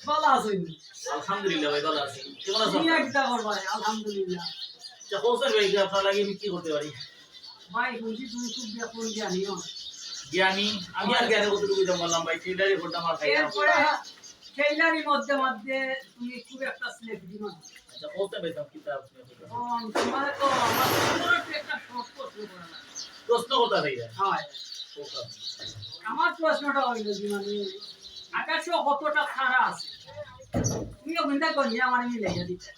ভালো আছেন? আলহামদুলিল্লাহ ভাই ভালো আছি। কেমন আছেন? তুমি একটা করবা আলহামদুলিল্লাহ। আচ্ছা হোসেন ভাই আপনার লাগে আমি কি করতে পারি? ভাই বলছি তুমি খুব ব্যাপন জ্ঞানীয়। জ্ঞানী আমি আর জ্ঞানের কতটুকু জানলাম ভাই সেটারই ভোটটা আমার খাই না। এরপরে খেলারই মধ্যে মধ্যে তুমি খুব একটা সেলিব্রিটি মানুষ। আচ্ছা হোসেন ভাই কি তা আপনি তোমার তো আমার তোমার একটা শর্ট প্রশ্ন করা লাগে। প্রশ্ন কথা ভাই হয়। আমার প্রশ্নটা হইল যে মানে আকাশে কতটা তারা আছে? তুমি ওখানটা করলে আমার মিলাইয়া দিতে।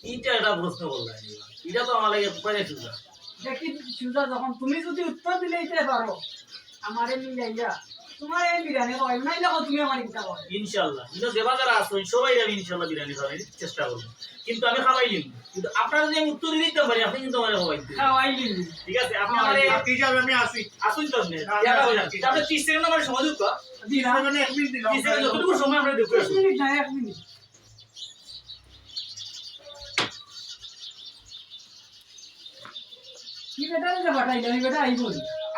এইটা একটা প্রশ্ন বললাম এটা তো আমার লাগে পরে সুজা দেখি সুজা যখন তুমি যদি উত্তর দিলে দিতে পারো আমারে মিলাইয়া তোমার এই বিরিয়ানি হয় না দেখো তুমি আমার কিতা করো ইনশাআল্লাহ কিন্তু যে বাজারে আসুন সবাই আমি ইনশাআল্লাহ বিরিয়ানি খাওয়ার চেষ্টা করব কিন্তু আমি খাওয়াইলিম কিন্তু আপনারা যদি আমি উত্তর দিতে পারি আপনি কিন্তু আমারে খাওয়াই দিবেন খাওয়াইলি ঠিক আছে আপনি আমারে আপনি যাবে আমি আসি আসুন তো আপনি দেখা হয়ে যাচ্ছে আপনি 30 সেকেন্ড আমার সময় দিন তো দিনা মানে 1 মিনিট দিলাম 30 সেকেন্ড যতটুকু সময় আমরা দেখব 10 মিনিট না 1 মিনিট কি বেটা যে বাটাই আমি বেটা আইব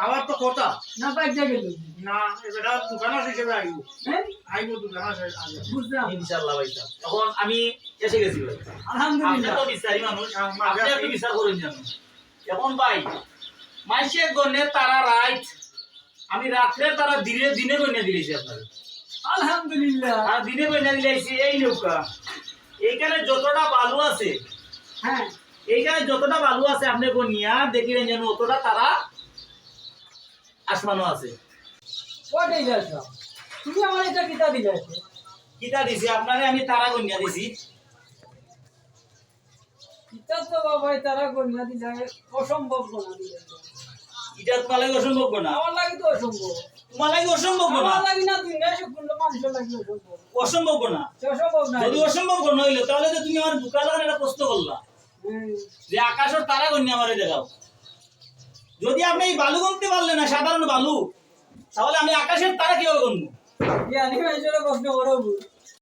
আমার তো কথা না বাইক যা গেল না এটা দোকান আছে হিসেবে আইব হ্যাঁ আইব দোকান আছে আগে বুঝলাম ইনশাআল্লাহ ভাই সাহেব তখন আমি এসে গেছি ভাই আপনি আলহামদুলিল্লাহ তো বিচারি মানুষ আপনি একটু বিচার করুন জানো এখন ভাই মাইসে গনে তারা রাইট আমি রাত্রে তারা দিনে দিনে গনে দিয়েছি আপনাদের আলহামদুলিল্লাহ আর দিনে গনে দিয়েছি এই নৌকা এইখানে যতটা বালু আছে হ্যাঁ এইখানে যতটা বালু আছে আপনি গনিয়া দেখিলেন যেন অতটা তারা আসমানও আছে ওটাই যাচ্ছ তুমি আমার এটা কিতা দিলে কিতা দিছি আপনারে আমি তারা গনিয়া দিছি কিতা তো বাবা তারা গন্যা দিলে অসম্ভব গন্যা দিলে এটা তোমার লাগে অসম্ভব না আমার লাগি তো অসম্ভব তোমার লাগে অসম্ভব না আমার লাগি না দুনিয়া শুকুন মানুষের লাগি অসম্ভব অসম্ভব না অসম্ভব না যদি অসম্ভব না হইলো তাহলে তো তুমি আমার বুকা লাগার একটা প্রশ্ন করলা যে আকাশের তারা গন্যা আমারে দেখাও যদি আপনি এই বালু গুনতে পারলেন না সাধারণ বালু তাহলে আমি আকাশের তারা কিভাবে গুনবো জ্ঞানী মানুষের প্রশ্ন করবো